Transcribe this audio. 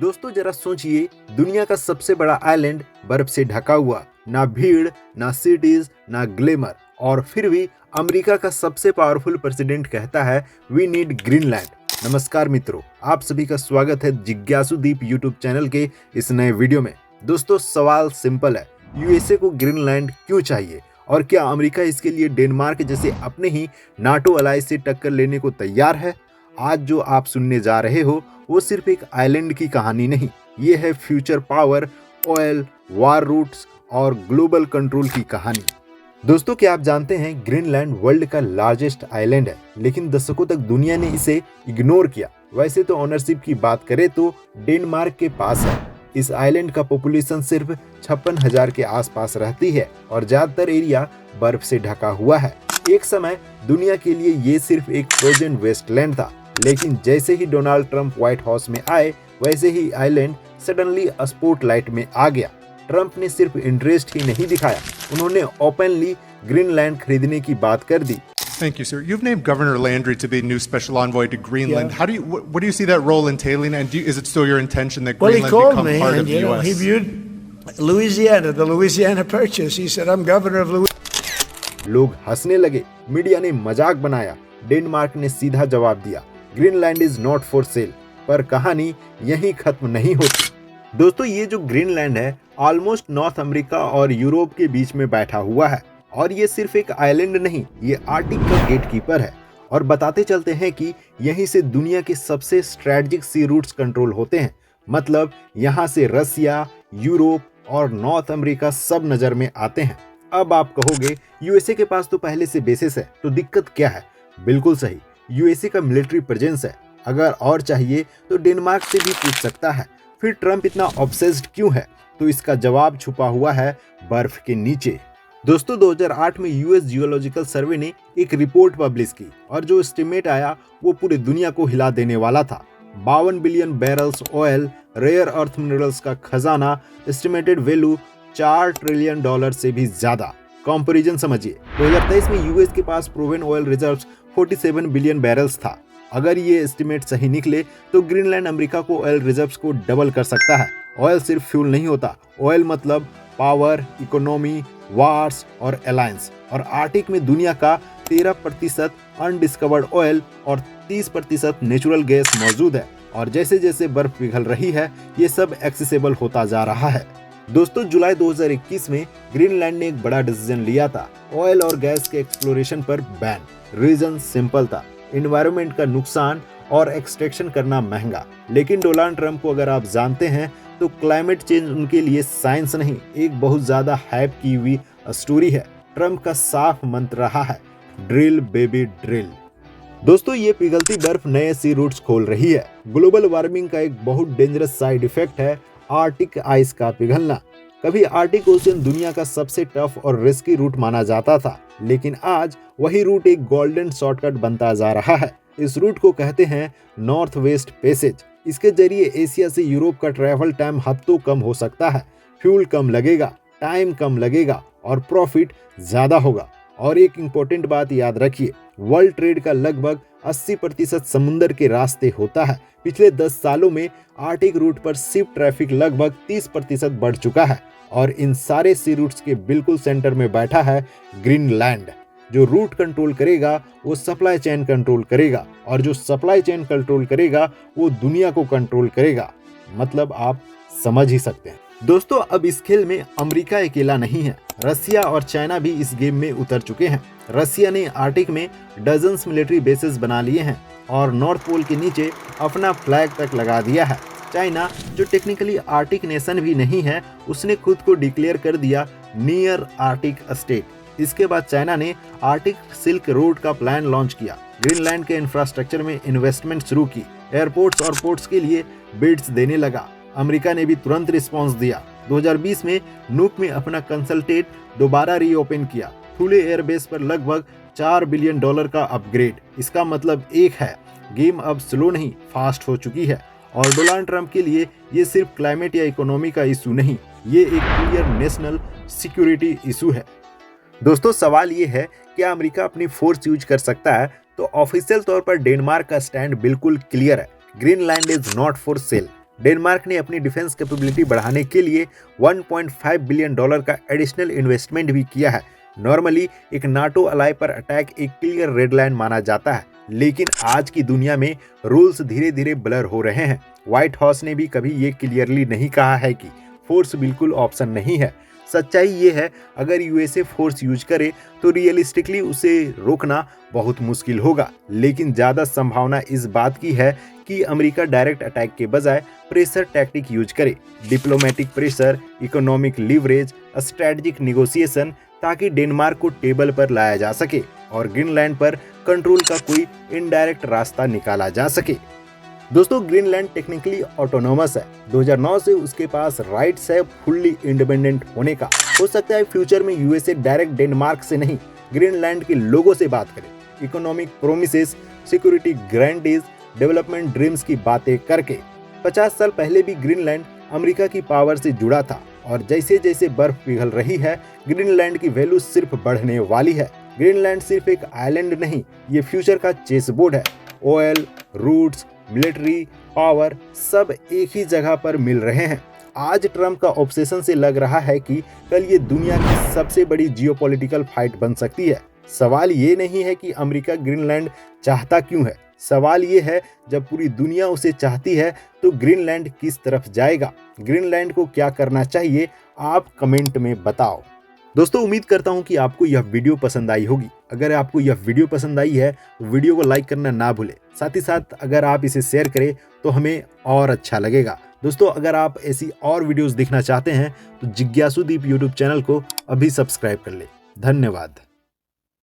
दोस्तों जरा सोचिए, दुनिया का सबसे बड़ा आइलैंड बर्फ से ढका हुआ, ना भीड़, ना सिटीज, ना ग्लैमर, और फिर भी अमेरिका का सबसे पावरफुल प्रेसिडेंट कहता है वी नीड ग्रीनलैंड। नमस्कार मित्रों, आप सभी का स्वागत है जिज्ञासु दीप यूट्यूब चैनल के इस नए वीडियो में। दोस्तों सवाल सिंपल है, यूएसए को ग्रीनलैंड क्यों चाहिए और क्या अमेरिका इसके लिए डेनमार्क जैसे अपने ही नाटो अलाय से टक्कर लेने को तैयार है? आज जो आप सुनने जा रहे हो वो सिर्फ एक आइलैंड की कहानी नहीं, ये है फ्यूचर पावर, ऑयल, वार रूट्स और ग्लोबल कंट्रोल की कहानी। दोस्तों क्या आप जानते हैं ग्रीनलैंड वर्ल्ड का लार्जेस्ट आइलैंड है, लेकिन दशकों तक दुनिया ने इसे इग्नोर किया। वैसे तो ओनरशिप की बात करें तो डेनमार्क के पास है। इस आइलैंड का पॉपुलेशन सिर्फ 56,000 के आसपास रहती है और ज्यादातर एरिया बर्फ से ढका हुआ है। एक समय दुनिया के लिए ये सिर्फ एक फ्रोजन वेस्टलैंड था, लेकिन जैसे ही डोनाल्ड ट्रंप व्हाइट हाउस में आए वैसे ही आइलैंड सडनली स्पॉटलाइट में आ गया। ट्रंप ने सिर्फ इंटरेस्ट ही नहीं दिखाया, उन्होंने ओपनली ग्रीनलैंड खरीदने की बात कर दी। Thank you, sir. You've named Governor Landry to be new special envoy to Greenland. Yeah. How do you what do you see that role entailing, and is it still your intention that Well, he Greenland called become me, part of and the he U.S.? viewed Louisiana, the Louisiana Purchase. He said, "I'm governor of Louisiana." लोग हंसने लगे, media ने मजाक बनाया, Denmark ने सीधा जवाब दिया Greenland is not for sale. पर कहानी यहीं खत्म नहीं होती। दोस्तों ये जो ग्रीनलैंड है ऑलमोस्ट नॉर्थ अमेरिका और यूरोप के बीच में बैठा हुआ है, और ये सिर्फ एक आइलैंड नहीं, ये आर्टिक का गेटकीपर है। और बताते चलते हैं कि यहीं से दुनिया के सबसे स्ट्रेटजिक सी रूट्स कंट्रोल होते हैं। मतलब यहाँ से रसिया, यूरोप और नॉर्थ अमेरिका सब नजर में आते हैं। अब आप कहोगे यूएसए के पास तो पहले से बेसिस है, तो दिक्कत क्या है? बिल्कुल सही, यूएसए का मिलिट्री प्रेजेंस है। अगर और चाहिए तो डेनमार्क से भी पूछ सकता है। फिर ट्रंप इतना ऑब्सेस्ड क्यों है? तो इसका जवाब छुपा हुआ है बर्फ के नीचे। दोस्तों 2008 में यूएस जियोलॉजिकल सर्वे ने एक रिपोर्ट पब्लिश की और जो एस्टिमेट आया वो पूरी दुनिया को हिला देने वाला था। 52 billion barrels oil, rare earth minerals का खजाना, एस्टिमेटेड वैल्यू $4 ट्रिलियन से भी ज्यादा। कंपैरिजन समझिए, 2023 में यूएस के पास proven oil reserves 47 billion barrels था। अगर ये एस्टिमेट सही निकले तो ग्रीनलैंड अमेरिका को ऑयल रिजर्व्स को डबल कर सकता है। ऑयल सिर्फ फ्यूल नहीं होता, ऑयल मतलब पावर, इकोनॉमी, वार्स और अलायंस। और आर्टिक में दुनिया का 13% अनडिस्कवर्ड ऑयल और 30% नेचुरल गैस मौजूद है। और जैसे जैसे बर्फ पिघल रही है ये सब एक्सेसिबल होता जा रहा है। दोस्तों जुलाई 2021 में ग्रीनलैंड ने एक बड़ा डिसीजन लिया था, ऑयल और गैस के एक्सप्लोरेशन पर बैन। रीजन सिंपल था, एनवायरनमेंट का नुकसान और एक्सट्रैक्शन करना महंगा। लेकिन डोनाल्ड ट्रंप को अगर आप जानते हैं तो क्लाइमेट चेंज उनके लिए साइंस नहीं, एक बहुत ज्यादा हाइप की हुई स्टोरी है। ट्रंप का साफ मंत्र रहा है ड्रिल बेबी ड्रिल। दोस्तों ये पिघलती बर्फ नए सी रूट्स खोल रही है। ग्लोबल वार्मिंग का एक बहुत डेंजरस साइड इफेक्ट है आर्टिक आइस का पिघलना। कभी आर्टिक ओशियन दुनिया का सबसे टफ और रिस्की रूट माना जाता था, लेकिन आज वही रूट एक गोल्डन शॉर्टकट बनता जा रहा है। इस रूट को कहते हैं नॉर्थ वेस्ट पैसेज। इसके जरिए एशिया से यूरोप का ट्रैवल टाइम हफ्तों कम हो सकता है, फ्यूल कम लगेगा, टाइम कम लगेगा और प्रॉफिट ज्यादा होगा। और एक इंपॉर्टेंट बात याद रखिए, वर्ल्ड ट्रेड का लगभग 80% समुद्र के रास्ते होता है। पिछले 10 सालों में आर्टिक रूट पर शिप ट्रैफिक लगभग 30% बढ़ चुका है। और इन सारे सी रूट्स के बिल्कुल सेंटर में बैठा है ग्रीनलैंड। जो रूट कंट्रोल करेगा वो सप्लाई चेन कंट्रोल करेगा, और जो सप्लाई चेन कंट्रोल करेगा वो दुनिया को कंट्रोल करेगा। मतलब आप समझ ही सकते हैं। दोस्तों अब इस खेल में अमेरिका अकेला नहीं है, रसिया और चाइना भी इस गेम में उतर चुके हैं। रसिया ने आर्टिक में डजन्स मिलिट्री बेसेस बना लिए हैं और नॉर्थ पोल के नीचे अपना फ्लैग तक लगा दिया है। चाइना जो टेक्निकली आर्टिक नेशन भी नहीं है, उसने खुद को डिक्लेयर कर दिया नियर आर्टिक स्टेट। इसके बाद चाइना ने आर्टिक सिल्क रोड का प्लान लॉन्च किया, ग्रीनलैंड के इंफ्रास्ट्रक्चर में इन्वेस्टमेंट शुरू की, एयरपोर्ट्स और पोर्ट्स के लिए बिड्स देने लगा। अमेरिका ने भी तुरंत रिस्पांस दिया। 2020 में नूक में अपना कंसल्टेट दोबारा रीओपन किया। थुले एयरबेस पर लगभग $4 बिलियन का अपग्रेड। इसका मतलब एक है, गेम अब स्लो नहीं फास्ट हो चुकी है। और डोनाल्ड ट्रंप के लिए ये सिर्फ क्लाइमेट या इकोनॉमी का इशू नहीं, ये एक क्लियर नेशनल सिक्योरिटी इशू है। दोस्तों सवाल ये है, क्या अमेरिका अपनी फोर्स यूज कर सकता है? तो ऑफिशियल तौर पर डेनमार्क का स्टैंड बिल्कुल क्लियर है, Greenland is not for sale. Denmark ने अपनी डिफेंस कैपेबिलिटी बढ़ाने के लिए $1.5 बिलियन का एडिशनल इन्वेस्टमेंट भी किया है। नॉर्मली एक नाटो अलाई पर अटैक एक क्लियर रेड लाइन माना जाता है, लेकिन आज की दुनिया में रूल्स धीरे धीरे ब्लर हो रहे हैं। व्हाइट हाउस ने भी कभी ये क्लियरली नहीं कहा है कि फोर्स बिल्कुल ऑप्शन नहीं है। सच्चाई ये है, अगर यूएसए फोर्स यूज करे तो रियलिस्टिकली उसे रोकना बहुत मुश्किल होगा, लेकिन ज़्यादा संभावना इस बात की है कि अमेरिका डायरेक्ट अटैक के बजाय प्रेशर टैक्टिक यूज करे। Diplomatic pressure, economic leverage, strategic negotiation, ताकि डेनमार्क को टेबल पर लाया जा सके और ग्रीनलैंड पर कंट्रोल का कोई इनडायरेक्ट रास्ता निकाला जा सके। दोस्तों, ग्रीनलैंड टेक्निकली ऑटोनोमस है। 2009 से उसके पास राइट्स है फुल्ली इंडिपेंडेंट होने का। हो सकता है फ्यूचर में यूएसए डायरेक्ट डेनमार्क से नहीं, ग्रीनलैंड के लोगों से बात करे, economic promises, security guarantees, development dreams की बातें करके। 50 साल पहले भी ग्रीनलैंड अमेरिका की पावर से जुड़ा था और जैसे जैसे बर्फ पिघल रही है, ग्रीनलैंड की वैल्यू सिर्फ बढ़ने वाली है। ग्रीनलैंड सिर्फ एक आइलैंड नहीं, ये फ्यूचर का चेस बोर्ड है। ऑयल, रूट्स, मिलिट्री, पावर सब एक ही जगह पर मिल रहे हैं। आज ट्रम्प का ऑब्सेशन से लग रहा है कि कल ये दुनिया की सबसे बड़ी जियोपॉलिटिकल फाइट बन सकती है। सवाल ये नहीं है कि अमेरिका ग्रीनलैंड चाहता क्यों है, सवाल ये है जब पूरी दुनिया उसे चाहती है तो ग्रीनलैंड किस तरफ जाएगा। ग्रीनलैंड को क्या करना चाहिए, आप कमेंट में बताओ। दोस्तों, उम्मीद करता हूं कि आपको यह वीडियो पसंद आई होगी। अगर आपको यह वीडियो पसंद आई है तो वीडियो को लाइक करना ना भूलें। साथ ही साथ अगर आप इसे शेयर करें तो हमें और अच्छा लगेगा। दोस्तों, अगर आप ऐसी और वीडियोस देखना चाहते हैं तो जिज्ञासुदीप यूट्यूब चैनल को अभी सब्सक्राइब कर लें। धन्यवाद।